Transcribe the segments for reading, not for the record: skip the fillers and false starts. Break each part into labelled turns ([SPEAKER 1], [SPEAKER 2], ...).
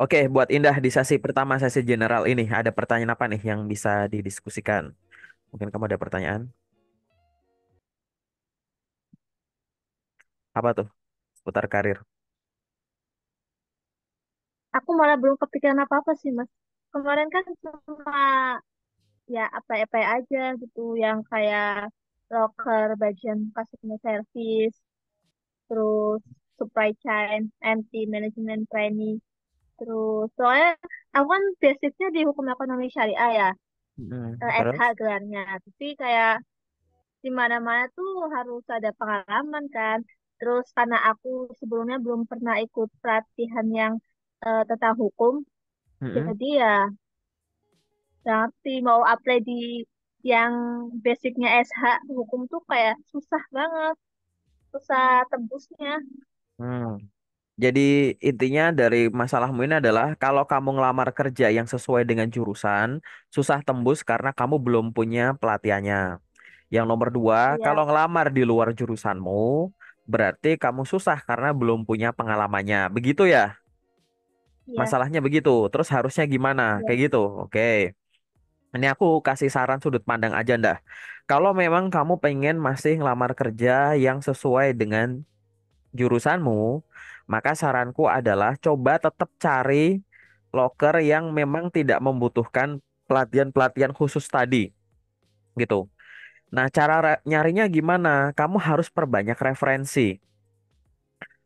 [SPEAKER 1] Oke, buat Indah di sesi pertama sesi general ini ada pertanyaan apa nih yang bisa didiskusikan? Mungkin kamu ada pertanyaan? Apa tuh? Seputar karir.
[SPEAKER 2] Aku malah belum kepikiran apa-apa sih, Mas. Kemarin kan cuma ya apa-apa aja gitu, yang kayak locker, bagian customer service, terus supply chain, anti management training, terus soalnya aku kan basicnya di hukum ekonomi syariah ya, SH
[SPEAKER 1] Terus?
[SPEAKER 2] gelarnya. Tapi kayak di mana-mana tuh harus ada pengalaman kan. Terus karena aku sebelumnya belum pernah ikut pelatihan yang tentang hukum,
[SPEAKER 1] Mm-mm.
[SPEAKER 2] jadi ya nanti mau apply di yang basicnya SH hukum tuh kayak susah banget, susah tembusnya.
[SPEAKER 1] Hmm. Jadi intinya dari masalahmu ini adalah kalau kamu ngelamar kerja yang sesuai dengan jurusan, susah tembus karena kamu belum punya pelatihannya. Yang nomor dua, kalau
[SPEAKER 2] Iya,
[SPEAKER 1] ngelamar di luar jurusanmu, berarti kamu susah karena belum punya pengalamannya. Begitu ya?
[SPEAKER 2] iya,
[SPEAKER 1] Masalahnya begitu. Terus harusnya gimana?
[SPEAKER 2] iya,
[SPEAKER 1] Kayak gitu. Oke. Ini aku kasih saran sudut pandang aja ndah. Kalau memang kamu pengen masih ngelamar kerja yang sesuai dengan jurusanmu, maka saranku adalah coba tetap cari loker yang memang tidak membutuhkan pelatihan-pelatihan khusus tadi, gitu. Nah, cara nyarinya gimana? Kamu harus perbanyak referensi.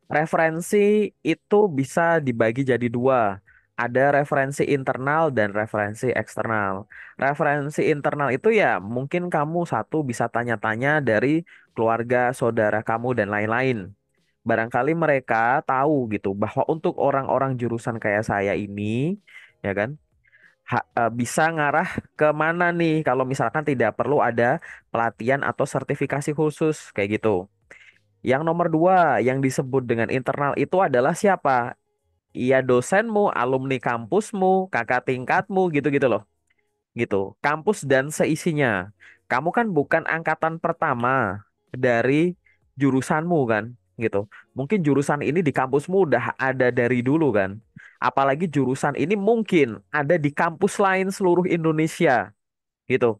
[SPEAKER 1] Referensi itu bisa dibagi jadi dua. Ada referensi internal dan referensi eksternal. Referensi internal itu ya mungkin kamu satu bisa tanya-tanya dari keluarga, saudara kamu dan lain-lain. Barangkali mereka tahu gitu bahwa untuk orang-orang jurusan kayak saya ini, ya kan, bisa ngarah ke mana nih kalau misalkan tidak perlu ada pelatihan atau sertifikasi khusus kayak gitu. Yang nomor dua yang disebut dengan internal itu adalah siapa? Iya dosenmu, alumni kampusmu, kakak tingkatmu gitu-gitu loh. Gitu. Kampus dan seisinya. Kamu kan bukan angkatan pertama dari jurusanmu kan, gitu. Mungkin jurusan ini di kampusmu udah ada dari dulu kan. Apalagi jurusan ini mungkin ada di kampus lain seluruh Indonesia, gitu.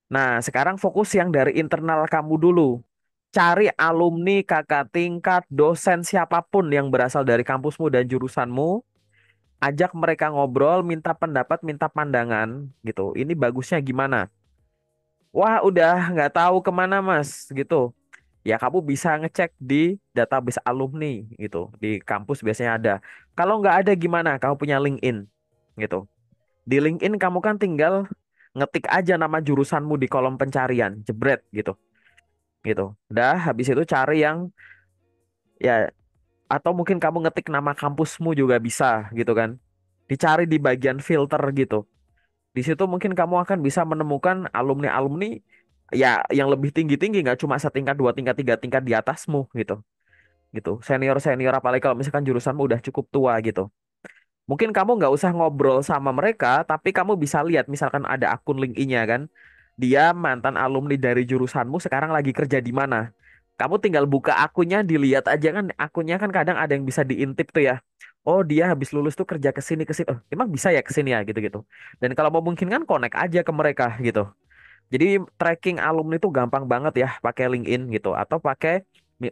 [SPEAKER 1] Nah, sekarang fokus yang dari internal kamu dulu. Cari alumni, kakak tingkat, dosen siapapun yang berasal dari kampusmu dan jurusanmu, ajak mereka ngobrol, minta pendapat, minta pandangan, gitu. Ini bagusnya gimana? Wah, udah nggak tahu kemana Mas, gitu. Ya, kamu bisa ngecek di database alumni, gitu. Di kampus biasanya ada. Kalau nggak ada gimana? Kamu punya LinkedIn, gitu. Di LinkedIn kamu kan tinggal ngetik aja nama jurusanmu di kolom pencarian, jebret, gitu. Gitu. Udah, habis itu cari yang ya atau mungkin kamu ngetik nama kampusmu juga bisa, gitu kan. Dicari di bagian filter gitu. Di situ mungkin kamu akan bisa menemukan alumni-alumni ya yang lebih tinggi-tinggi, nggak cuma setingkat, dua tingkat, tiga tingkat di atasmu gitu. Gitu. Senior-senior apalagi kalau misalkan jurusanmu udah cukup tua gitu. Mungkin kamu nggak usah ngobrol sama mereka, tapi kamu bisa lihat misalkan ada akun LinkedIn-nya kan. Dia mantan alumni dari jurusanmu sekarang lagi kerja di mana. Kamu tinggal buka akunnya, dilihat aja kan akunnya kan kadang ada yang bisa diintip tuh ya. Oh dia habis lulus tuh kerja ke sini ke sini. Oh emang bisa ya ke sini ya gitu-gitu. Dan kalau memungkinkan connect aja ke mereka gitu. Jadi tracking alumni itu gampang banget ya pakai LinkedIn gitu atau pakai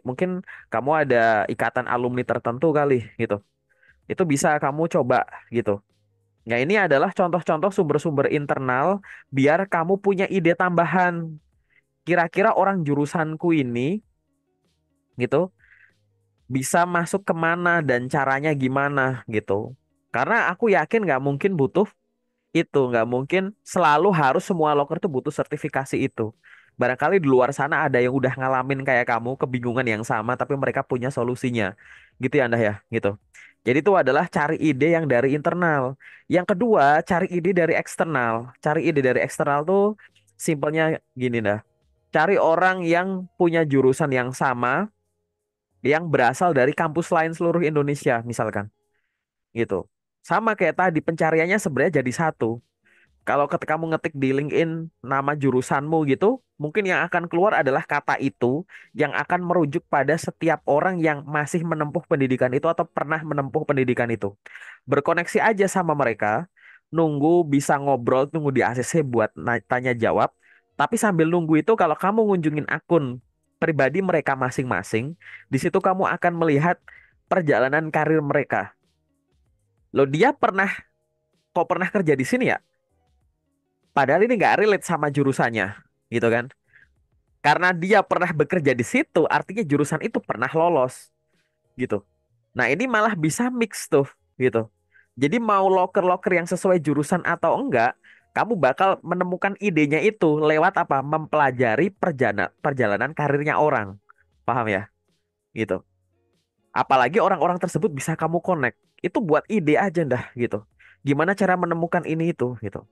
[SPEAKER 1] mungkin kamu ada ikatan alumni tertentu kali gitu. Itu bisa kamu coba gitu. Nah, ini adalah contoh-contoh sumber-sumber internal biar kamu punya ide tambahan. Kira-kira orang jurusanku ini gitu bisa masuk kemana dan caranya gimana gitu. Karena aku yakin nggak mungkin butuh itu, nggak mungkin selalu harus semua loker tuh butuh sertifikasi itu. Barangkali di luar sana ada yang udah ngalamin kayak kamu, kebingungan yang sama, tapi mereka punya solusinya. Gitu ya Anda ya, gitu. Jadi itu adalah cari ide yang dari internal. Yang kedua, cari ide dari eksternal. Cari ide dari eksternal tuh simpelnya gini dah. Cari orang yang punya jurusan yang sama, yang berasal dari kampus lain seluruh Indonesia, misalkan. Gitu. Sama kayak tadi, pencariannya sebenarnya jadi satu. Kalau ketika kamu ngetik di LinkedIn nama jurusanmu gitu, mungkin yang akan keluar adalah kata itu yang akan merujuk pada setiap orang yang masih menempuh pendidikan itu atau pernah menempuh pendidikan itu. Berkoneksi aja sama mereka, nunggu bisa ngobrol, tunggu di ACC buat tanya jawab. Tapi sambil nunggu itu kalau kamu ngunjungin akun pribadi mereka masing-masing, di situ kamu akan melihat perjalanan karir mereka. Loh dia pernah, kok pernah kerja di sini ya? Padahal ini nggak relate sama jurusannya, gitu kan? Karena dia pernah bekerja di situ, artinya jurusan itu pernah lolos, gitu. Nah ini malah bisa mix tuh, gitu. Jadi mau loker-loker yang sesuai jurusan atau enggak, kamu bakal menemukan idenya itu lewat apa? Mempelajari perjalanan karirnya orang. Paham ya? Gitu. Apalagi orang-orang tersebut bisa kamu connect. Itu buat ide aja dah gitu. Gimana cara menemukan ini itu gitu.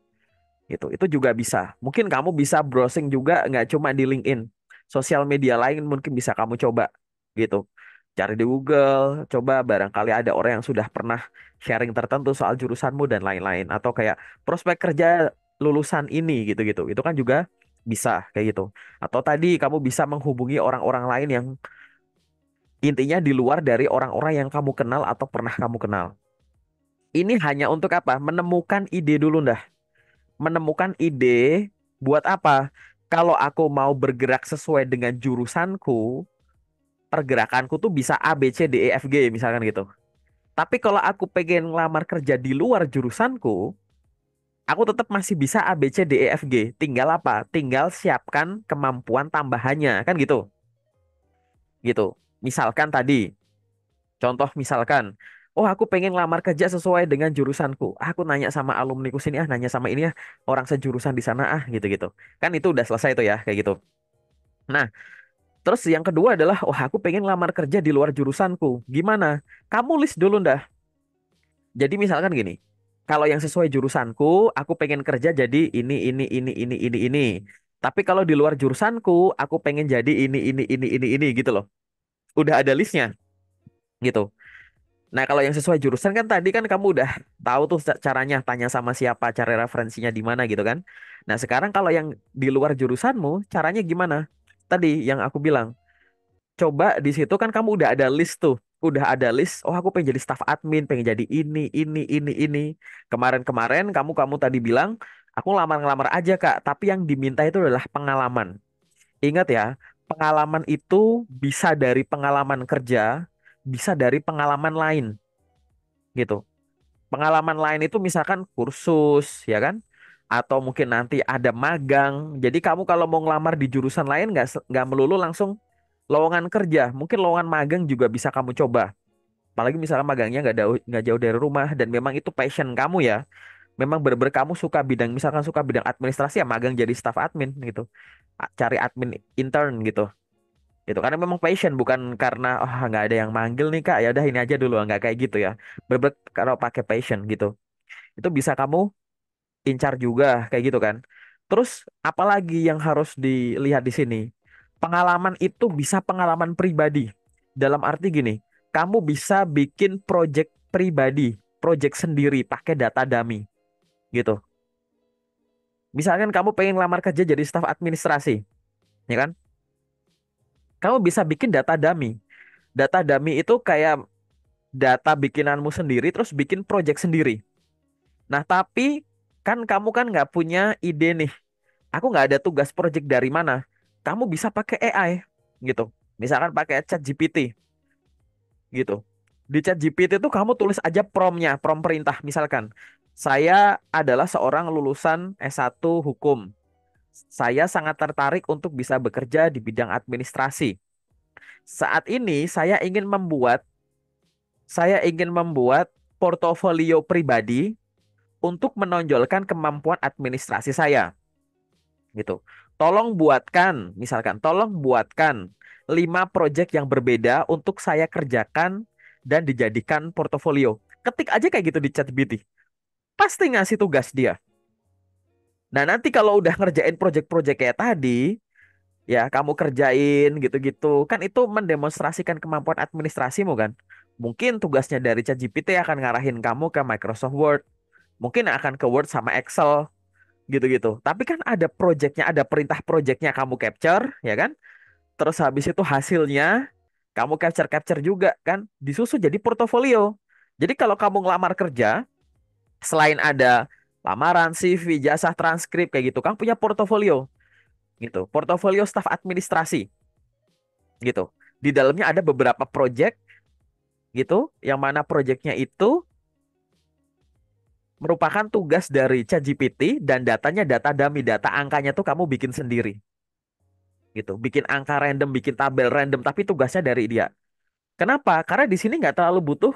[SPEAKER 1] Itu juga bisa. Mungkin kamu bisa browsing juga nggak cuma di LinkedIn. Sosial media lain mungkin bisa kamu coba gitu. Cari di Google, coba barangkali ada orang yang sudah pernah sharing tertentu soal jurusanmu dan lain-lain. Atau kayak prospek kerja lulusan ini gitu-gitu. Itu kan juga bisa kayak gitu. Atau tadi kamu bisa menghubungi orang-orang lain yang intinya di luar dari orang-orang yang kamu kenal atau pernah kamu kenal. Ini hanya untuk apa? Menemukan ide dulu dah. Menemukan ide buat apa? Kalau aku mau bergerak sesuai dengan jurusanku, pergerakanku tuh bisa A, B, C, D, E, F, G misalkan gitu. Tapi kalau aku pengen ngelamar kerja di luar jurusanku, aku tetap masih bisa A, B, C, D, E, F, G. Tinggal apa? Tinggal siapkan kemampuan tambahannya, kan gitu. Gitu. Misalkan tadi, contoh misalkan, oh aku pengen lamar kerja sesuai dengan jurusanku. Aku nanya sama alumniku sini ah, nanya sama ini ah, orang sejurusan di sana ah, gitu-gitu. Kan itu udah selesai tuh ya, kayak gitu. Nah, terus yang kedua adalah, oh aku pengen lamar kerja di luar jurusanku. Gimana? Kamu list dulu dah. Jadi misalkan gini, kalau yang sesuai jurusanku, aku pengen kerja jadi ini. Tapi kalau di luar jurusanku, aku pengen jadi ini gitu loh. Udah ada listnya gitu. Nah, kalau yang sesuai jurusan kan tadi kan kamu udah tahu tuh caranya, tanya sama siapa, cari referensinya di mana gitu kan. Nah, sekarang kalau yang di luar jurusanmu, caranya gimana? Tadi yang aku bilang, coba di situ kan kamu udah ada list tuh. Udah ada list, oh aku pengen jadi staff admin, pengen jadi ini. Kemarin-kemarin kamu tadi bilang, aku ngelamar aja Kak, tapi yang diminta itu adalah pengalaman. Ingat ya, pengalaman itu bisa dari pengalaman kerja, bisa dari pengalaman lain gitu. Pengalaman lain itu misalkan kursus, ya kan? Atau mungkin nanti ada magang. Jadi kamu kalau mau ngelamar di jurusan lain nggak melulu langsung lowongan kerja. Mungkin lowongan magang juga bisa kamu coba. Apalagi misalnya magangnya nggak jauh dari rumah dan memang itu passion kamu ya. Memang bener-bener kamu suka bidang, misalkan suka bidang administrasi ya magang jadi staff admin gitu. Cari admin intern gitu. Gitu karena memang passion bukan karena oh nggak ada yang manggil nih Kak, ya udah ini aja dulu nggak kayak gitu ya. Bener-bener kalau pakai passion gitu. Itu bisa kamu incar juga kayak gitu kan. Terus apalagi yang harus dilihat di sini? Pengalaman itu bisa pengalaman pribadi. Dalam arti gini, kamu bisa bikin project pribadi, project sendiri pakai data dummy gitu. Misalkan kamu pengen lamar kerja jadi staf administrasi, ya kan? Kamu bisa bikin data dummy. Data dummy itu kayak data bikinanmu sendiri terus bikin project sendiri. Nah, tapi kan kamu kan nggak punya ide nih. Aku nggak ada tugas project dari mana. Kamu bisa pakai AI gitu. Misalkan pakai chat GPT gitu. Di chat GPT itu kamu tulis aja promptnya, prompt perintah. Misalkan, saya adalah seorang lulusan S1 hukum. Saya sangat tertarik untuk bisa bekerja di bidang administrasi. Saat ini saya ingin membuat portofolio pribadi untuk menonjolkan kemampuan administrasi saya. Gitu. Tolong buatkan 5 proyek yang berbeda untuk saya kerjakan dan dijadikan portofolio. Ketik aja kayak gitu di ChatGPT. Pasti ngasih tugas dia. Nah, nanti kalau udah ngerjain proyek-proyek kayak tadi, ya kamu kerjain gitu-gitu. Kan itu mendemonstrasikan kemampuan administrasimu kan. Mungkin tugasnya dari ChatGPT akan ngarahin kamu ke Microsoft Word. Mungkin akan ke Word sama Excel. gitu-gitu. Tapi kan ada projectnya, ada perintah projectnya kamu capture, ya kan? Terus habis itu hasilnya kamu capture-capture juga kan, disusun jadi portofolio. Jadi kalau kamu ngelamar kerja, selain ada lamaran, CV, jasa transkrip kayak gitu, kamu punya portofolio gitu. Portofolio staf administrasi gitu. Di dalamnya ada beberapa project gitu, yang mana projectnya itu merupakan tugas dari ChatGPT dan datanya data dummy, data angkanya tuh kamu bikin sendiri gitu. Bikin angka random, bikin tabel random, tapi tugasnya dari dia. Kenapa? Karena di sini nggak terlalu butuh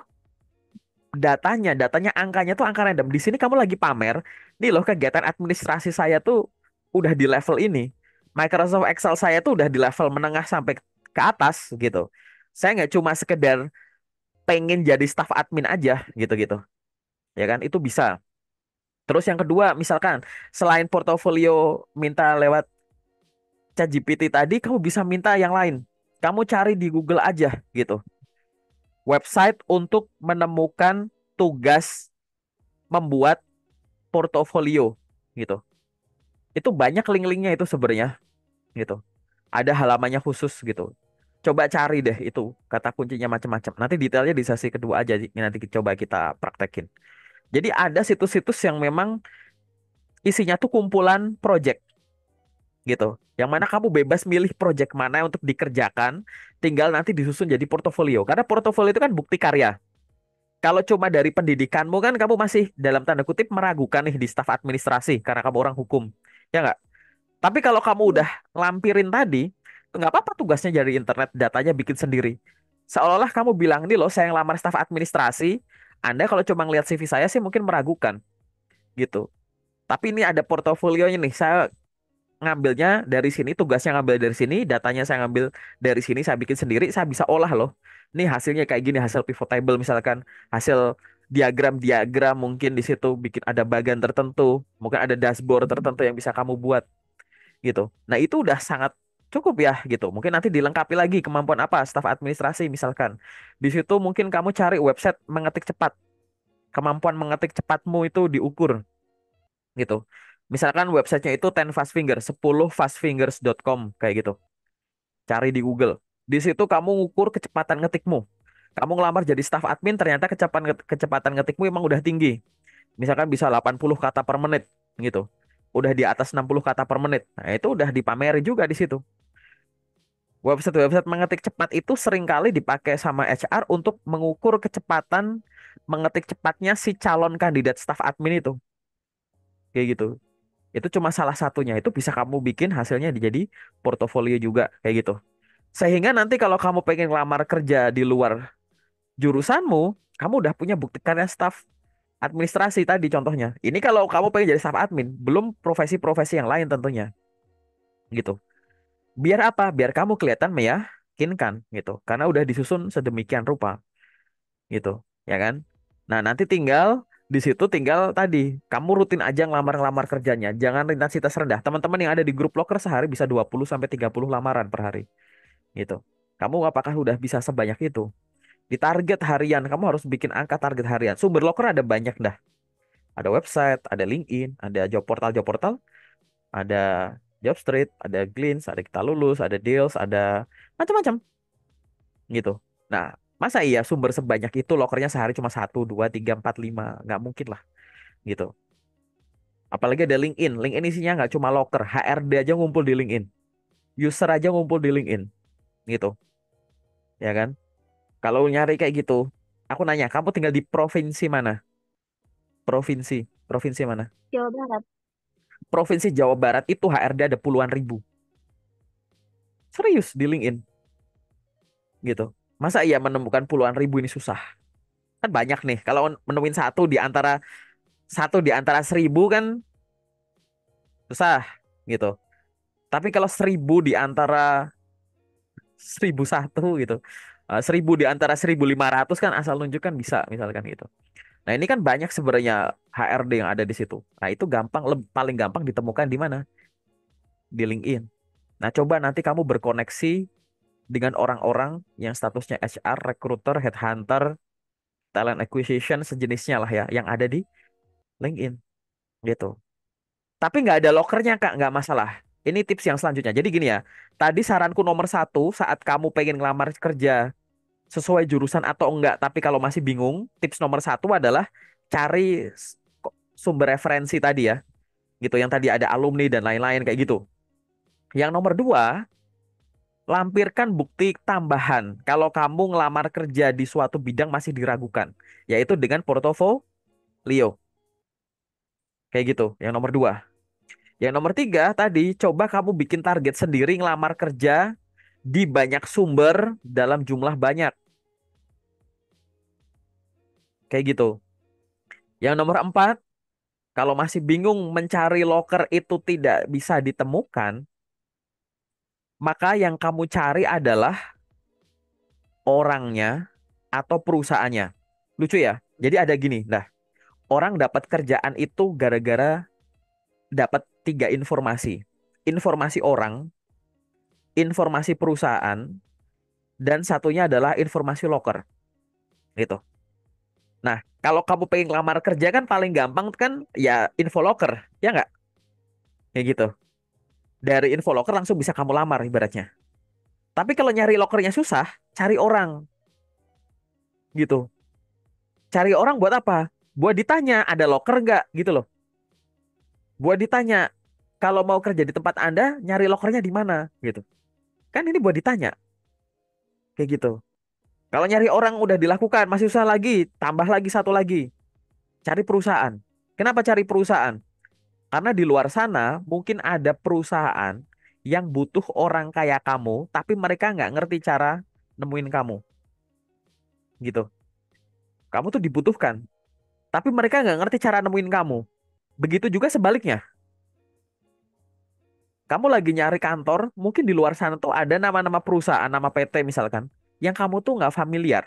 [SPEAKER 1] datanya angkanya tuh angka random. Di sini kamu lagi pamer, nih loh kegiatan administrasi saya tuh udah di level ini. Microsoft Excel saya tuh udah di level menengah sampai ke atas gitu. Saya nggak cuma sekedar pengen jadi staff admin aja gitu-gitu. Ya kan? Itu bisa. Terus yang kedua, misalkan selain portofolio minta lewat ChatGPT tadi, kamu bisa minta yang lain. Kamu cari di Google aja gitu. Website untuk menemukan tugas membuat portofolio gitu. Itu banyak link-linknya itu sebenarnya gitu. Ada halamannya khusus gitu. Coba cari deh itu kata kuncinya macam-macam. Nanti detailnya di sesi kedua aja nanti coba kita praktekin. Jadi ada situs-situs yang memang isinya tuh kumpulan project gitu. Yang mana kamu bebas milih project mana untuk dikerjakan, tinggal nanti disusun jadi portofolio. Karena portofolio itu kan bukti karya. Kalau cuma dari pendidikanmu kan kamu masih dalam tanda kutip meragukan nih di staf administrasi karena kamu orang hukum. Ya nggak? Tapi kalau kamu
[SPEAKER 2] Iya.
[SPEAKER 1] udah lampirin tadi, nggak apa-apa tugasnya dari internet, datanya bikin sendiri. Seolah-olah kamu bilang, nih loh saya yang lamar staf administrasi, Anda kalau cuma ngeliat CV saya sih mungkin meragukan gitu. Tapi ini ada portofolionya nih, saya ngambilnya dari sini, tugasnya ngambil dari sini, datanya saya ngambil dari sini, saya bikin sendiri, saya bisa olah loh. Nih hasilnya kayak gini, hasil pivot table misalkan, hasil diagram-diagram mungkin di situ bikin ada bagian tertentu, mungkin ada dashboard tertentu yang bisa kamu buat gitu. Nah, itu udah sangat cukup ya gitu. Mungkin nanti dilengkapi lagi kemampuan apa staf administrasi misalkan. Di situ mungkin kamu cari website mengetik cepat. Kemampuan mengetik cepatmu itu diukur gitu. Misalkan websitenya itu 10 fast finger, 10 fastfingers.com kayak gitu. Cari di Google. Di situ kamu ngukur kecepatan ngetikmu. Kamu ngelamar jadi staf admin ternyata kecepatan ngetikmu emang udah tinggi. Misalkan bisa 80 kata per menit gitu. Udah di atas 60 kata per menit. Nah, itu udah dipameri juga di situ. Website-website mengetik cepat itu seringkali dipakai sama HR untuk mengukur kecepatan mengetik cepatnya si calon kandidat staf admin itu. Kayak gitu. Itu cuma salah satunya. Itu bisa kamu bikin hasilnya jadi portofolio juga kayak gitu. Sehingga nanti kalau kamu pengen lamar kerja di luar jurusanmu, kamu udah punya bukti karya staf administrasi tadi contohnya. Ini kalau kamu pengen jadi staf admin, belum profesi-profesi yang lain tentunya. Gitu. Biar apa? Biar kamu kelihatan meyakinkan gitu. Karena udah disusun sedemikian rupa gitu, ya kan? Nah, nanti tinggal di situ tinggal tadi kamu rutin aja ngelamar-ngelamar kerjanya. Jangan intensitas rendah. Teman-teman yang ada di grup loker sehari bisa 20 sampai 30 lamaran per hari gitu. Kamu apakah udah bisa sebanyak itu? Di target harian kamu harus bikin angka target harian. Sumber loker ada banyak dah. Ada website, ada LinkedIn, ada job portal, ada Jobstreet, ada Glints, ada Kita Lulus, ada Deals, ada macam-macam gitu. Nah, masa iya sumber sebanyak itu lokernya sehari cuma satu, dua, tiga, empat, lima? Nggak mungkin lah gitu. Apalagi ada LinkedIn. LinkedIn isinya nggak cuma loker. HRD aja ngumpul di LinkedIn. User aja ngumpul di LinkedIn gitu. Ya kan? Kalau nyari kayak gitu, aku nanya, kamu tinggal di provinsi mana? Provinsi. Provinsi mana?
[SPEAKER 2] Jawa Barat.
[SPEAKER 1] Provinsi Jawa Barat itu HRD ada puluhan ribu. Serius di LinkedIn gitu. Masa iya menemukan puluhan ribu ini susah? Kan banyak nih. Kalau menemuin satu di antara 1.000 kan susah gitu. Tapi kalau 1.000 di antara 1.001 gitu. 1.000 di antara 1.500 kan asal nunjuk kan bisa misalkan gitu. Nah, ini kan banyak sebenarnya HRD yang ada di situ. Nah, itu paling gampang ditemukan di mana? Di LinkedIn. Nah, coba nanti kamu berkoneksi dengan orang-orang yang statusnya HR, recruiter, headhunter, talent acquisition, sejenisnya lah ya, yang ada di LinkedIn gitu. Tapi nggak ada lokernya Kak, nggak masalah. Ini tips yang selanjutnya. Jadi gini ya, tadi saranku nomor satu saat kamu pengen ngelamar kerja sesuai jurusan atau enggak, tapi kalau masih bingung, tips nomor satu adalah cari sumber referensi tadi ya, gitu. Yang tadi ada alumni dan lain-lain kayak gitu. Yang nomor dua, lampirkan bukti tambahan kalau kamu ngelamar kerja di suatu bidang masih diragukan, yaitu dengan portofolio. Kayak gitu, yang nomor dua. Yang nomor tiga tadi, coba kamu bikin target sendiri ngelamar kerja di banyak sumber dalam jumlah banyak. Kayak gitu. Yang nomor empat, kalau masih bingung mencari loker itu tidak bisa ditemukan, maka yang kamu cari adalah orangnya atau perusahaannya. Lucu ya? Jadi ada gini, nah, orang dapat kerjaan itu gara-gara dapat tiga informasi. Informasi orang, informasi perusahaan, dan satunya adalah informasi loker. Gitu. Nah, kalau kamu pengen lamar kerja kan paling gampang kan ya info loker, ya nggak? Kayak gitu. Dari info loker langsung bisa kamu lamar ibaratnya. Tapi kalau nyari lokernya susah, cari orang gitu. Cari orang buat apa? Buat ditanya ada loker nggak gitu loh. Buat ditanya kalau mau kerja di tempat Anda, nyari lokernya di mana gitu. Kan ini buat ditanya kayak gitu. Kalau nyari orang udah dilakukan, masih susah lagi, tambah lagi satu lagi, cari perusahaan. Kenapa cari perusahaan? Karena di luar sana mungkin ada perusahaan yang butuh orang kayak kamu, tapi mereka nggak ngerti cara nemuin kamu gitu. Kamu tuh dibutuhkan, tapi mereka nggak ngerti cara nemuin kamu. Begitu juga sebaliknya. Kamu lagi nyari kantor, mungkin di luar sana tuh ada nama-nama perusahaan, nama PT misalkan, yang kamu tuh nggak familiar.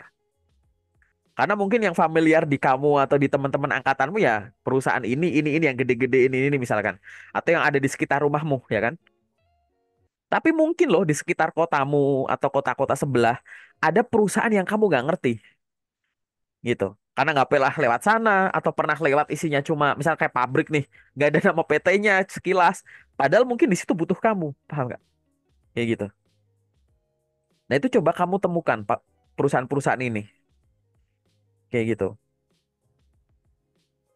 [SPEAKER 1] Karena mungkin yang familiar di kamu atau di teman-teman angkatanmu ya perusahaan ini yang gede-gede ini misalkan, atau yang ada di sekitar rumahmu ya kan. Tapi mungkin loh di sekitar kotamu atau kota-kota sebelah ada perusahaan yang kamu nggak ngerti gitu. Karena nggak pernah lewat sana atau pernah lewat isinya cuma misal kayak pabrik nih, nggak ada nama PT-nya sekilas. Padahal mungkin di situ butuh kamu, paham nggak? Kayak gitu. Nah itu coba kamu temukan Pak perusahaan-perusahaan ini, kayak gitu.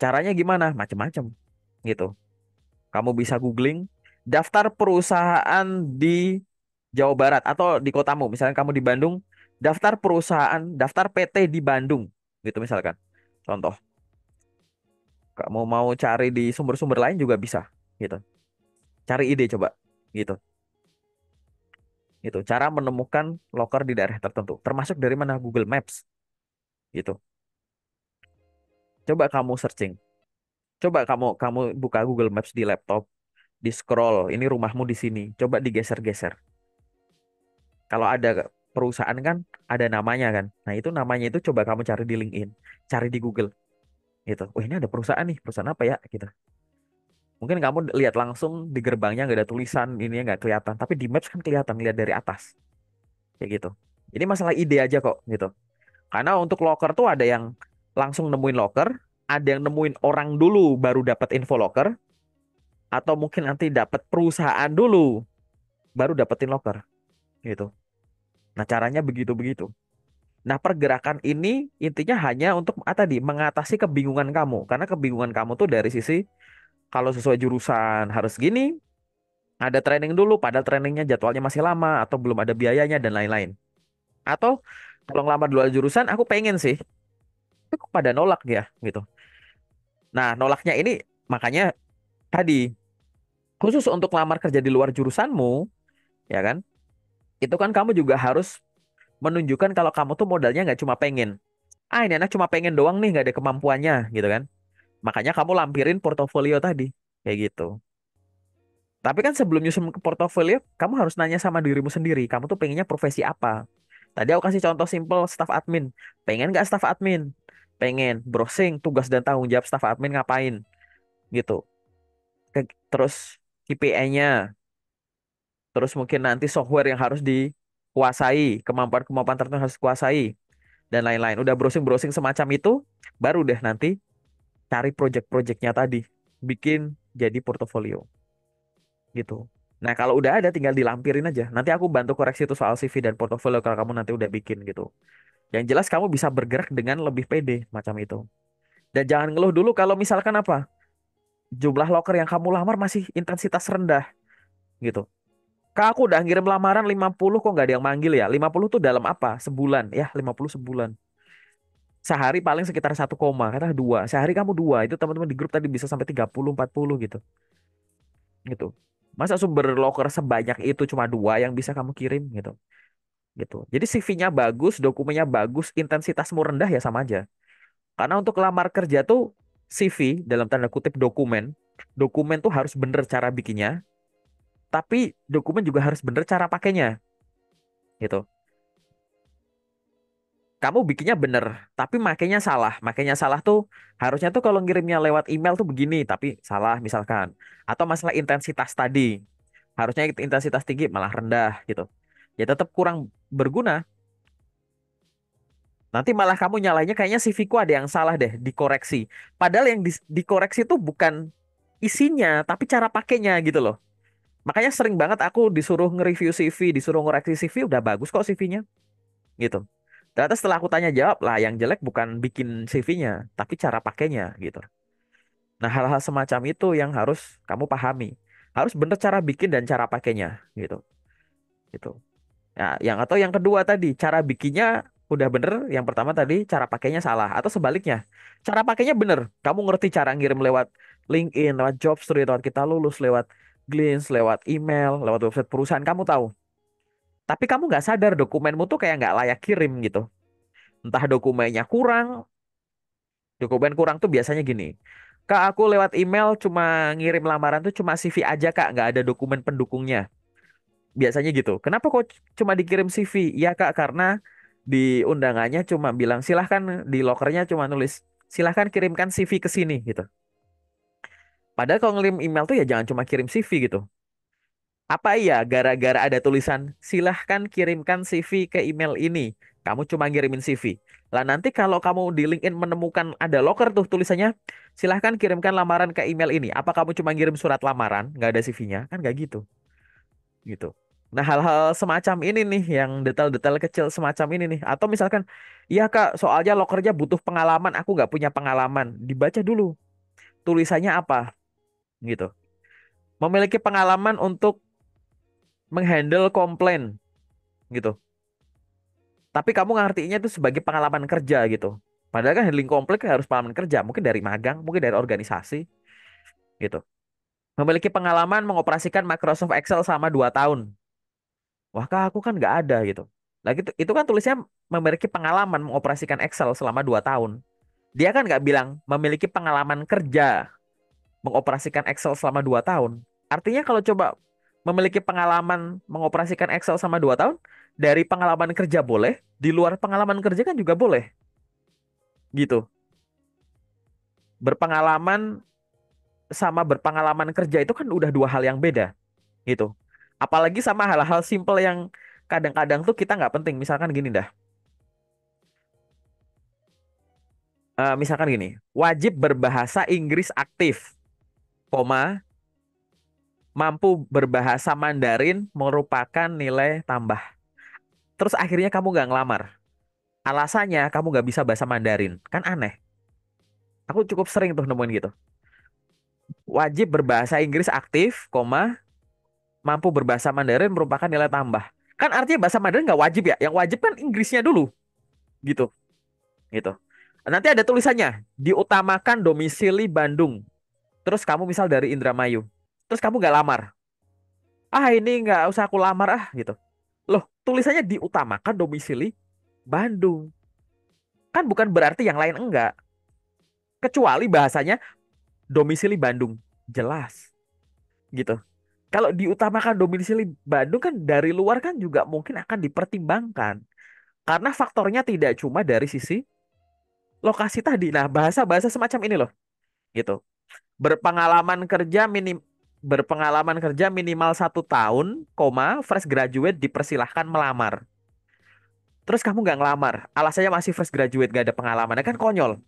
[SPEAKER 1] Caranya gimana? Macem-macem gitu. Kamu bisa googling daftar perusahaan di Jawa Barat atau di kotamu. Misalnya kamu di Bandung, daftar perusahaan, daftar PT di Bandung, gitu misalkan. Contoh, kamu mau cari di sumber-sumber lain juga bisa, gitu. Cari ide coba, gitu. Itu cara menemukan loker di daerah tertentu. Termasuk dari mana Google Maps, gitu. Coba kamu searching. Coba kamu kamu buka Google Maps di laptop, di scroll. Ini rumahmu di sini. Coba digeser-geser. Kalau ada perusahaan kan ada namanya kan. Nah, itu namanya itu coba kamu cari di LinkedIn, cari di Google gitu. Oh, ini ada perusahaan nih, perusahaan apa ya gitu. Mungkin kamu lihat langsung di gerbangnya nggak ada tulisan, ini nggak kelihatan, tapi di Maps kan kelihatan lihat dari atas kayak gitu. Ini masalah ide aja kok gitu. Karena untuk loker tuh ada yang langsung nemuin loker, ada yang nemuin orang dulu baru dapat info loker, atau mungkin nanti dapat perusahaan dulu baru dapetin loker gitu. Nah, caranya begitu-begitu. Nah, pergerakan ini intinya hanya untuk tadi mengatasi kebingungan kamu. Karena kebingungan kamu tuh dari sisi kalau sesuai jurusan harus gini, ada training dulu, padahal trainingnya jadwalnya masih lama atau belum ada biayanya dan lain-lain. Atau kalau ngelamar dua jurusan, aku pengen sih, tapi kok pada nolak ya gitu. Nah, nolaknya ini makanya tadi khusus untuk lamar kerja di luar jurusanmu, ya kan? Itu kan kamu juga harus menunjukkan kalau kamu tuh modalnya nggak cuma pengen. Ah, ini anak cuma pengen doang nih, nggak ada kemampuannya, gitu kan? Makanya kamu lampirin portofolio tadi. Kayak gitu. Tapi kan sebelum nyusun ke portofolio, kamu harus nanya sama dirimu sendiri. Kamu tuh pengennya profesi apa? Tadi aku kasih contoh simple staff admin. Pengen nggak staff admin? Pengen. Browsing tugas dan tanggung jawab staff admin ngapain? Gitu. Terus KPI-nya. Terus mungkin nanti software yang harus dikuasai. Kemampuan-kemampuan tertentu yang harus dikuasai. Dan lain-lain. Udah browsing-browsing semacam itu. Baru deh nanti cari project-projectnya tadi. Bikin jadi portofolio gitu. Nah, kalau udah ada tinggal dilampirin aja. Nanti aku bantu koreksi itu soal CV dan portofolio kalau kamu nanti udah bikin gitu. Yang jelas kamu bisa bergerak dengan lebih pede macam itu. Dan jangan ngeluh dulu kalau misalkan apa? Jumlah loker yang kamu lamar masih intensitas rendah gitu. Kak, aku udah ngirim lamaran 50 kok nggak ada yang manggil ya. 50 tuh dalam apa? Sebulan. Ya, 50 sebulan. Sehari paling sekitar 1 koma, kata dua. Sehari kamu dua. Itu teman-teman di grup tadi bisa sampai 30 40 gitu. Gitu. Masa sumber loker sebanyak itu cuma dua yang bisa kamu kirim gitu. Gitu. Jadi CV-nya bagus, dokumennya bagus, intensitasmu rendah ya sama aja. Karena untuk lamar kerja tuh CV dalam tanda kutip dokumen, dokumen tuh harus bener cara bikinnya, tapi dokumen juga harus bener cara pakainya gitu. Kamu bikinnya bener, tapi makainya salah. Makainya salah tuh harusnya tuh kalau ngirimnya lewat email tuh begini, tapi salah misalkan. Atau masalah intensitas tadi, harusnya intensitas tinggi malah rendah gitu. Ya tetap kurang berguna. Nanti malah kamu nyalainnya kayaknya CV-ku ada yang salah deh, dikoreksi. Padahal yang dikoreksi tuh bukan isinya, tapi cara pakainya gitu loh. Makanya sering banget aku disuruh nge-review CV, disuruh ngoreksi CV, udah bagus kok CV-nya gitu. Ternyata setelah aku tanya jawab lah, yang jelek bukan bikin CV-nya, tapi cara pakainya gitu. Nah, hal-hal semacam itu yang harus kamu pahami. Harus bener cara bikin dan cara pakainya gitu. Gitu. Nah, yang kedua tadi, cara bikinnya udah bener, yang pertama tadi cara pakainya salah atau sebaliknya. Cara pakainya bener. Kamu ngerti cara ngirim lewat LinkedIn, lewat Jobstreet, lewat Kita Lulus, lewat Glints, lewat email, lewat website perusahaan kamu tahu. Tapi kamu nggak sadar dokumenmu tuh kayak nggak layak kirim gitu. Entah dokumennya kurang, dokumen kurang tuh biasanya gini. Kak, aku lewat email cuma ngirim lamaran tuh cuma CV aja kak, nggak ada dokumen pendukungnya. Biasanya gitu. Kenapa kok cuma dikirim CV? Iya kak, karena di undangannya cuma bilang silahkan di lokernya cuma nulis silahkan kirimkan CV ke sini gitu. Padahal kalau ngirim email tuh ya jangan cuma kirim CV gitu. Apa iya gara-gara ada tulisan silahkan kirimkan CV ke email ini. Kamu cuma ngirimin CV. Lah nanti kalau kamu di LinkedIn menemukan ada loker tuh tulisannya silahkan kirimkan lamaran ke email ini. Apa kamu cuma ngirim surat lamaran nggak ada CV-nya? Kan nggak gitu. Gitu. Nah, hal-hal semacam ini nih, yang detail-detail kecil semacam ini nih. Atau misalkan, iya Kak, soalnya lokernya butuh pengalaman, aku nggak punya pengalaman. Dibaca dulu, tulisannya apa, gitu. Memiliki pengalaman untuk menghandle komplain, gitu. Tapi kamu ngartinya itu sebagai pengalaman kerja, gitu. Padahal kan handling komplain kan harus pengalaman kerja, mungkin dari magang, mungkin dari organisasi, gitu. Memiliki pengalaman mengoperasikan Microsoft Excel selama 2 tahun. Wah, Kak, aku kan nggak ada, gitu. Lagi itu kan tulisnya memiliki pengalaman mengoperasikan Excel selama 2 tahun. Dia kan nggak bilang memiliki pengalaman kerja mengoperasikan Excel selama 2 tahun. Artinya kalau coba memiliki pengalaman mengoperasikan Excel selama 2 tahun, dari pengalaman kerja boleh, di luar pengalaman kerja kan juga boleh. Gitu. Berpengalaman sama berpengalaman kerja itu kan udah dua hal yang beda. Gitu. Apalagi sama hal-hal simple yang kadang-kadang tuh kita nggak penting. Misalkan gini dah. Misalkan gini. Wajib berbahasa Inggris aktif, koma, mampu berbahasa Mandarin merupakan nilai tambah. Terus akhirnya kamu nggak ngelamar. Alasannya kamu nggak bisa bahasa Mandarin. Kan aneh. Aku cukup sering tuh nemuin gitu. Wajib berbahasa Inggris aktif, koma, mampu berbahasa Mandarin merupakan nilai tambah. Kan artinya bahasa Mandarin nggak wajib ya. Yang wajib kan Inggrisnya dulu. Gitu. Gitu. Nanti ada tulisannya. Diutamakan domisili Bandung. Terus kamu misal dari Indramayu. Terus kamu nggak lamar. Ah ini nggak usah aku lamar ah gitu. Loh, tulisannya diutamakan domisili Bandung. Kan bukan berarti yang lain enggak. Kecuali bahasanya domisili Bandung. Jelas gitu. Kalau diutamakan domisili Bandung kan dari luar kan juga mungkin akan dipertimbangkan. Karena faktornya tidak cuma dari sisi lokasi tadi. Nah, bahasa-bahasa semacam ini loh, gitu. Berpengalaman kerja berpengalaman kerja minimal 1 tahun, koma, fresh graduate dipersilahkan melamar. Terus kamu nggak ngelamar, alasannya masih fresh graduate, gak ada pengalaman, kan konyol,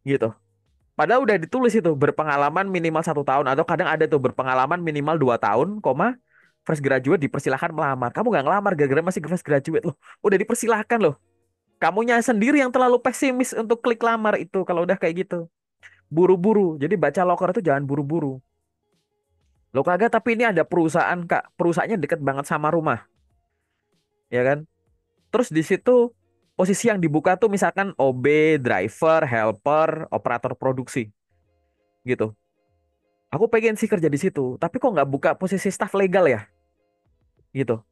[SPEAKER 1] gitu. Padahal udah ditulis itu berpengalaman minimal 1 tahun atau kadang ada tuh berpengalaman minimal 2 tahun, koma fresh graduate dipersilahkan melamar. Kamu nggak ngelamar gara-gara masih fresh graduate loh. Udah dipersilahkan loh. Kamunya sendiri yang terlalu pesimis untuk klik lamar itu kalau udah kayak gitu. Buru-buru. Jadi baca loker itu jangan buru-buru. Lo kagak, tapi ini ada perusahaan Kak. Perusahaannya deket banget sama rumah, ya kan? Terus di situ posisi yang dibuka tuh misalkan OB, driver, helper, operator produksi gitu. Aku pengen sih kerja di situ, tapi kok nggak buka posisi staff legal ya, gitu.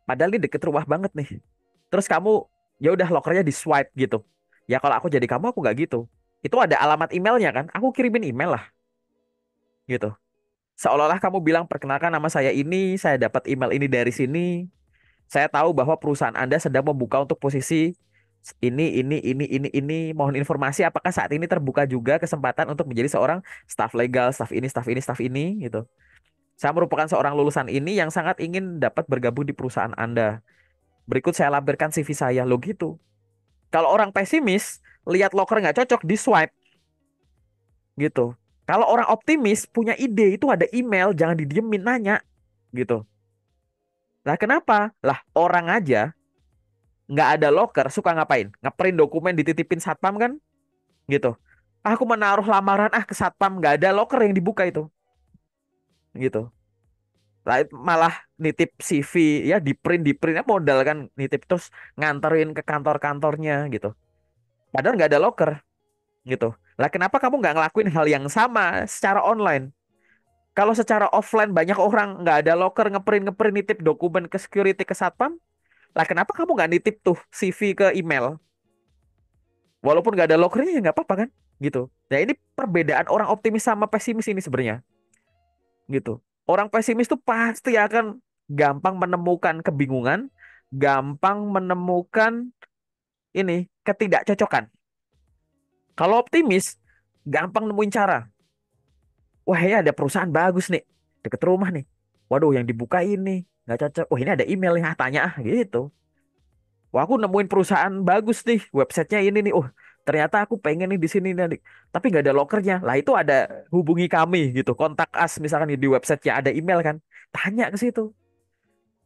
[SPEAKER 1] Padahal ini deket rumah banget nih. Terus kamu ya udah lokernya di swipe gitu. Ya kalau aku jadi kamu aku nggak gitu. Itu ada alamat emailnya kan? Aku kirimin email lah, gitu. Seolah-olah kamu bilang perkenalkan nama saya ini, saya dapat email ini dari sini. Saya tahu bahwa perusahaan Anda sedang membuka untuk posisi ini. Mohon informasi apakah saat ini terbuka juga kesempatan untuk menjadi seorang staf legal, staf ini, gitu. Saya merupakan seorang lulusan ini yang sangat ingin dapat bergabung di perusahaan Anda. Berikut saya lampirkan CV saya, lo gitu. Kalau orang pesimis, lihat loker nggak cocok, di swipe, gitu. Kalau orang optimis, punya ide, itu ada email, jangan didiemin, nanya, gitu. Lah kenapa? Lah orang aja nggak ada loker suka ngapain? Ngeprint dokumen dititipin satpam kan? Gitu. Aku menaruh lamaran ke satpam nggak ada loker yang dibuka itu, gitu. Lah malah nitip CV ya di printnya modal kan nitip terus nganterin ke kantor-kantornya gitu. Padahal nggak ada loker gitu. Lah kenapa kamu nggak ngelakuin hal yang sama secara online? Kalau secara offline banyak orang nggak ada loker ngeprint nitip dokumen ke security ke satpam. Lah kenapa kamu nggak nitip tuh CV ke email? Walaupun nggak ada lokernya ya nggak apa-apa kan? Gitu. Nah ini perbedaan orang optimis sama pesimis ini sebenarnya. Gitu. Orang pesimis tuh pasti akan gampang menemukan kebingungan, gampang menemukan ini ketidakcocokan. Kalau optimis, gampang nemuin cara. Wah ya ada perusahaan bagus nih, deket rumah nih. Waduh yang dibuka ini nggak cocok. Oh ini ada email nih, tanya gitu. Wah aku nemuin perusahaan bagus nih, websitenya ini nih. Oh ternyata aku pengen nih di sini nih. Tapi nggak ada lokernya. Lah itu ada hubungi kami gitu, kontak us misalkan di websitenya ada email kan. Tanya ke situ.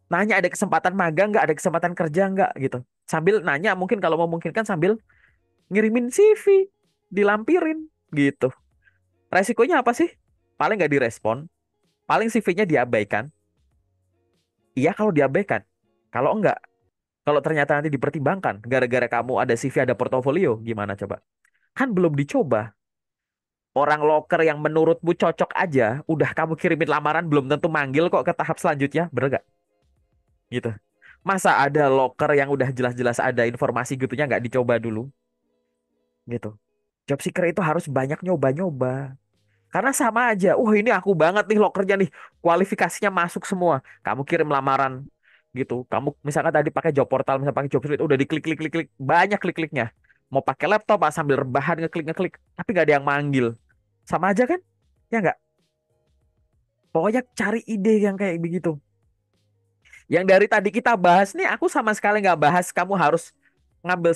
[SPEAKER 1] Nanya ada kesempatan magang nggak, ada kesempatan kerja nggak gitu. Sambil nanya mungkin kalau memungkinkan sambil ngirimin CV, dilampirin gitu. Resikonya apa sih? Paling nggak direspon, paling CV-nya diabaikan. Iya kalau diabaikan. Kalau enggak, kalau ternyata nanti dipertimbangkan, gara-gara kamu ada CV, ada portofolio, gimana coba? Kan belum dicoba. Orang loker yang menurutmu cocok aja, udah kamu kirimin lamaran, belum tentu manggil kok ke tahap selanjutnya, bener gak? Gitu. Masa ada loker yang udah jelas-jelas ada informasi gitunya nggak dicoba dulu? Gitu. Job seeker itu harus banyak nyoba-nyoba. Karena sama aja. Ini aku banget nih lokernya nih. Kualifikasinya masuk semua. Kamu kirim lamaran gitu. Kamu misalkan tadi pakai job portal, misalnya pakai job street, udah diklik klik klik klik, banyak klik-kliknya. Mau pakai laptop sambil rebahan ngeklik ngeklik, tapi nggak ada yang manggil. Sama aja kan? Ya nggak? Pokoknya cari ide yang kayak begitu. Yang dari tadi kita bahas nih, aku sama sekali nggak bahas kamu harus ngambil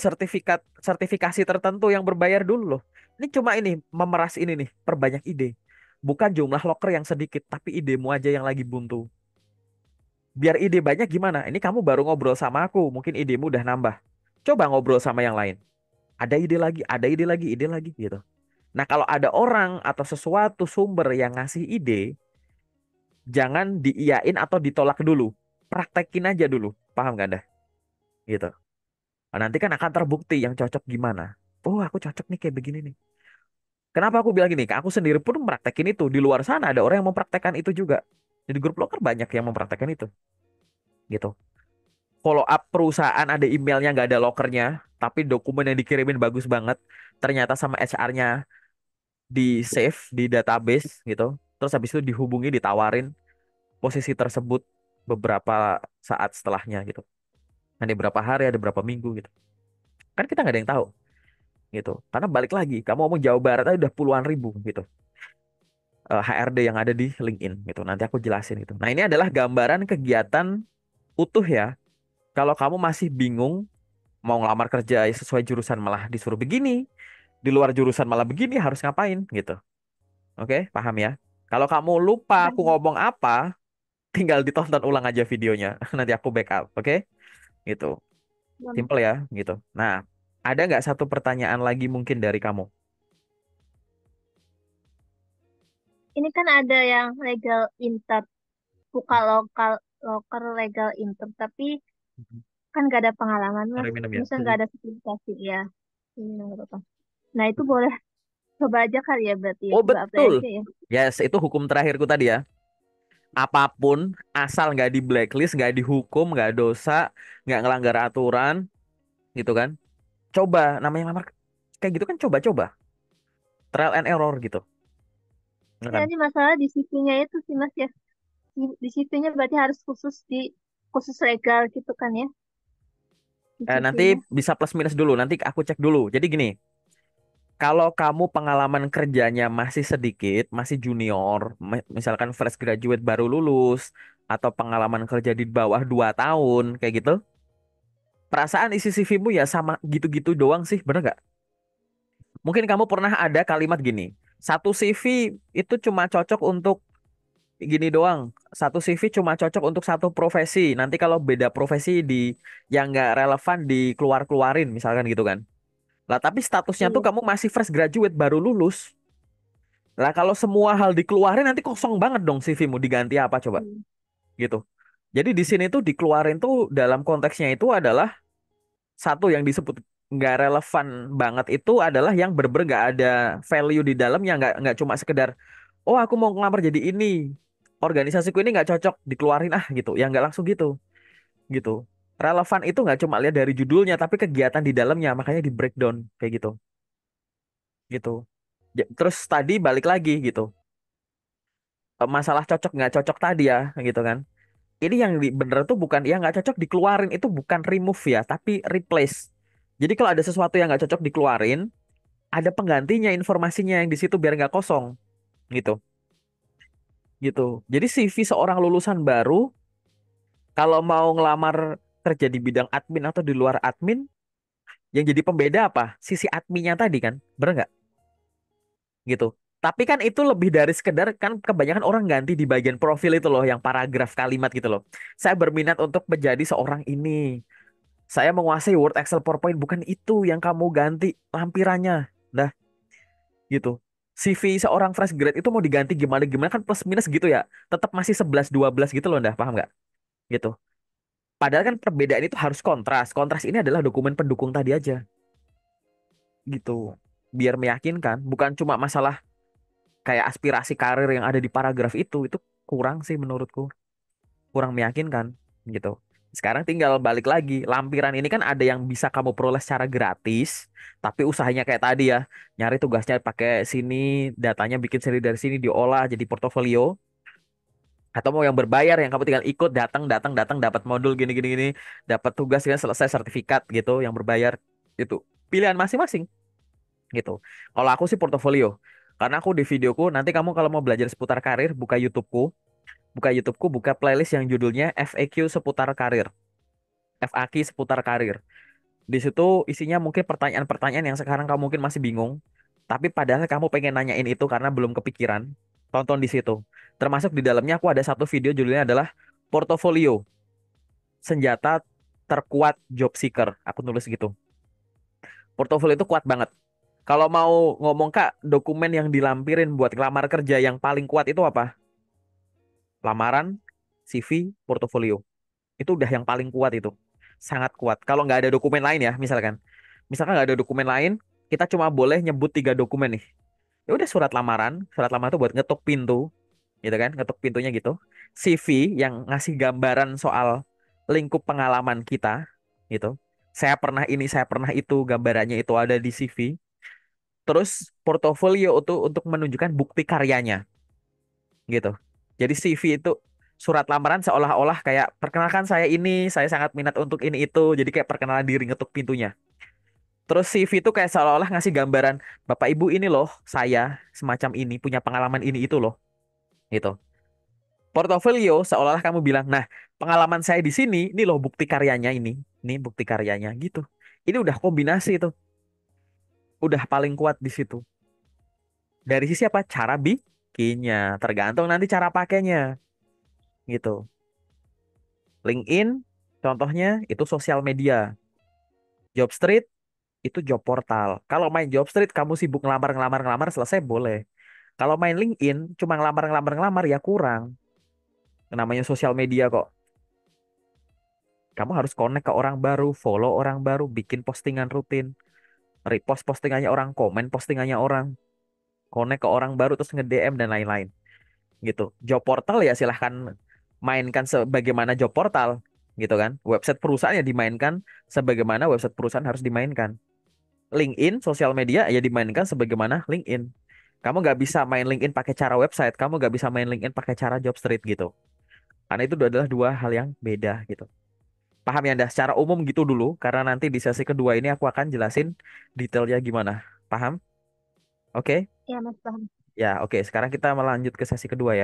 [SPEAKER 1] sertifikasi tertentu yang berbayar dulu loh. Ini cuma ini memeras ini nih, perbanyak ide. Bukan jumlah loker yang sedikit, tapi idemu aja yang lagi buntu. Biar ide banyak gimana? Ini kamu baru ngobrol sama aku, mungkin idemu udah nambah. Coba ngobrol sama yang lain. Ada ide lagi, ada ide lagi gitu. Nah, kalau ada orang atau sesuatu sumber yang ngasih ide, jangan diiyain atau ditolak dulu. Praktekin aja dulu. Paham gak Anda? Gitu. Nah, nanti kan akan terbukti yang cocok gimana. Oh, aku cocok nih kayak begini nih. Kenapa aku bilang gini? Aku sendiri pun mempraktekin itu. Di luar sana ada orang yang mempraktekkan itu juga. Di grup loker banyak yang mempraktekkan itu. Gitu. Follow up perusahaan ada emailnya nggak ada lokernya. Tapi dokumen yang dikirimin bagus banget. Ternyata sama HR-nya di save di database gitu. Terus habis itu dihubungi, ditawarin posisi tersebut beberapa saat setelahnya gitu. Ada berapa hari, ada berapa minggu gitu. Kan kita nggak ada yang tahu gitu. Karena balik lagi, kamu ngomong Jawa Barat aja udah puluhan ribu gitu. HRD yang ada di LinkedIn gitu. Nanti aku jelasin itu. Nah, ini adalah gambaran kegiatan utuh ya. Kalau kamu masih bingung mau ngelamar kerja sesuai jurusan malah disuruh begini, Di luar jurusan malah begini harus ngapain gitu. Oke, paham ya? Kalau kamu lupa aku
[SPEAKER 2] Paham.
[SPEAKER 1] ngomong apa, tinggal ditonton ulang aja videonya. Nanti aku backup, oke? Gitu.
[SPEAKER 2] Paham.
[SPEAKER 1] Simple ya, gitu. Nah, ada nggak satu pertanyaan lagi mungkin dari kamu?
[SPEAKER 2] Ini kan ada yang legal intern, buka lokal loker legal intern, tapi
[SPEAKER 1] Mhm.
[SPEAKER 2] kan gak ada pengalaman mas.
[SPEAKER 1] Sorry minum ya.
[SPEAKER 2] Misalnya
[SPEAKER 1] Mhm.
[SPEAKER 2] gak ada sertifikasi ya. Ini nggak apa-apa. Nah itu boleh coba aja kali ya berarti ya,
[SPEAKER 1] Oh
[SPEAKER 2] coba apply
[SPEAKER 1] betul.
[SPEAKER 2] aja ya.
[SPEAKER 1] Yes, itu hukum terakhirku tadi ya. Apapun, asal nggak di blacklist, nggak dihukum, nggak dosa, nggak ngelanggar aturan, gitu kan? Coba, namanya lamar kayak gitu kan coba-coba. Trial and error gitu. Ya
[SPEAKER 2] Ya
[SPEAKER 1] kan?
[SPEAKER 2] ini masalah di CV-nya itu sih mas ya. Di CV-nya berarti harus khusus legal gitu kan ya di
[SPEAKER 1] Nanti
[SPEAKER 2] CV-nya.
[SPEAKER 1] bisa plus minus dulu, nanti aku cek dulu. Jadi gini, kalau kamu pengalaman kerjanya masih sedikit, masih junior, misalkan fresh graduate baru lulus, atau pengalaman kerja di bawah 2 tahun, kayak gitu, perasaan isi CV-mu ya sama gitu-gitu doang sih, bener nggak? Mungkin kamu pernah ada kalimat gini, satu CV itu cuma cocok untuk gini doang, satu CV cuma cocok untuk satu profesi, nanti kalau beda profesi yang nggak relevan dikeluar-keluarin, misalkan gitu kan. Lah tapi statusnya tuh
[SPEAKER 2] Iya.
[SPEAKER 1] kamu masih fresh graduate baru lulus. Lah kalau semua hal dikeluarin nanti kosong banget dong CV-mu diganti apa coba
[SPEAKER 2] Hmm.
[SPEAKER 1] gitu. Jadi di sini tuh dikeluarin tuh dalam konteksnya itu adalah satu yang disebut nggak relevan banget itu adalah yang bener-bener nggak ada value di dalamnya, nggak cuma sekedar oh aku mau ngelamar jadi ini, organisasiku ini nggak cocok dikeluarin ah gitu, ya nggak langsung gitu gitu. Relevan itu nggak cuma lihat dari judulnya tapi kegiatan di dalamnya, makanya di breakdown kayak gitu gitu. Terus tadi balik lagi gitu. Masalah cocok nggak cocok tadi ya gitu kan. Ini yang bener tuh bukan yang nggak cocok dikeluarin, itu bukan remove ya tapi replace. Jadi kalau ada sesuatu yang nggak cocok dikeluarin, ada penggantinya informasinya yang di situ biar nggak kosong gitu gitu. Jadi CV seorang lulusan baru kalau mau ngelamar kerja di bidang admin atau di luar admin, yang jadi pembeda apa? Sisi adminnya tadi kan, bener nggak? Gitu. Tapi kan itu lebih dari sekedar, kan kebanyakan orang ganti di bagian profil itu loh, yang paragraf kalimat gitu loh. Saya berminat untuk menjadi seorang ini. Saya menguasai Word, Excel, PowerPoint. Bukan itu yang kamu ganti lampirannya. Dah, gitu. CV seorang fresh grade itu mau diganti gimana-gimana kan plus minus gitu ya. Tetap masih 11 12 gitu loh, dah. Paham nggak? Gitu. Padahal kan perbedaan itu harus kontras. Kontras ini adalah dokumen pendukung tadi aja. Gitu. Biar meyakinkan. Bukan cuma masalah kayak aspirasi karir yang ada di paragraf itu kurang sih menurutku, kurang meyakinkan gitu. Sekarang tinggal balik lagi, lampiran ini kan ada yang bisa kamu peroleh secara gratis, tapi usahanya kayak tadi ya, nyari tugasnya pakai sini, datanya bikin sendiri dari sini diolah jadi portofolio, atau mau yang berbayar yang kamu tinggal ikut datang datang datang dapat modul gini gini gini, dapat tugas kan selesai sertifikat gitu yang berbayar itu pilihan masing-masing gitu. Kalau aku sih portofolio. Karena aku di videoku, nanti kamu kalau mau belajar seputar karir, buka playlist yang judulnya FAQ seputar karir, FAQ seputar karir. Di situ isinya mungkin pertanyaan-pertanyaan yang sekarang kamu mungkin masih bingung, tapi padahal kamu pengen nanyain itu karena belum kepikiran. Tonton di situ. Termasuk di dalamnya aku ada satu video judulnya adalah Portofolio, senjata terkuat job seeker. Aku nulis gitu. Portofolio itu kuat banget. Kalau mau ngomong Kak, dokumen yang dilampirin buat ngelamar kerja yang paling kuat itu apa? Lamaran, CV, portofolio. Itu udah yang paling kuat itu. Sangat kuat. Kalau nggak ada dokumen lain ya, misalkan. Misalkan nggak ada dokumen lain, kita cuma boleh nyebut 3 dokumen nih. Ya udah surat lamaran itu buat ngetuk pintu, gitu kan? Ngetuk pintunya gitu. CV yang ngasih gambaran soal lingkup pengalaman kita, gitu. Saya pernah ini, saya pernah itu, gambarannya itu ada di CV. Terus portofolio itu untuk menunjukkan bukti karyanya, gitu. Jadi CV itu surat lamaran seolah-olah kayak perkenalkan saya ini, saya sangat minat untuk ini itu. Jadi kayak perkenalan diri ngetuk pintunya. Terus CV itu kayak seolah-olah ngasih gambaran, Bapak Ibu ini loh, saya semacam ini punya pengalaman ini itu loh, gitu. Portofolio seolah-olah kamu bilang, nah pengalaman saya di sini, ini loh bukti karyanya ini bukti karyanya gitu. Ini udah kombinasi itu, Udah paling kuat di situ. Dari sisi apa? Cara bikinnya. Tergantung nanti cara pakainya. Gitu. LinkedIn, contohnya itu sosial media. Jobstreet, itu job portal. Kalau main Jobstreet, kamu sibuk ngelamar, ngelamar, ngelamar, selesai boleh. Kalau main LinkedIn, cuma ngelamar, ngelamar, ngelamar, ya kurang. Namanya sosial media kok. Kamu harus connect ke orang baru, follow orang baru, bikin postingan rutin, repost postingannya orang, komen postingannya orang, connect ke orang baru, terus nge-DM dan lain-lain. Gitu. Job portal ya silahkan mainkan sebagaimana job portal, gitu kan. Website perusahaan ya dimainkan sebagaimana website perusahaan harus dimainkan. LinkedIn, sosial media ya dimainkan sebagaimana LinkedIn. Kamu nggak bisa main LinkedIn pakai cara website, kamu nggak bisa main LinkedIn pakai cara job street gitu. Karena itu adalah dua hal yang beda gitu. Paham ya Anda? Secara umum gitu dulu, karena nanti di sesi kedua ini aku akan jelasin detailnya gimana. Paham? Oke?
[SPEAKER 2] Ya, Mas, paham.
[SPEAKER 1] Ya, oke. Sekarang kita melanjut ke sesi kedua ya.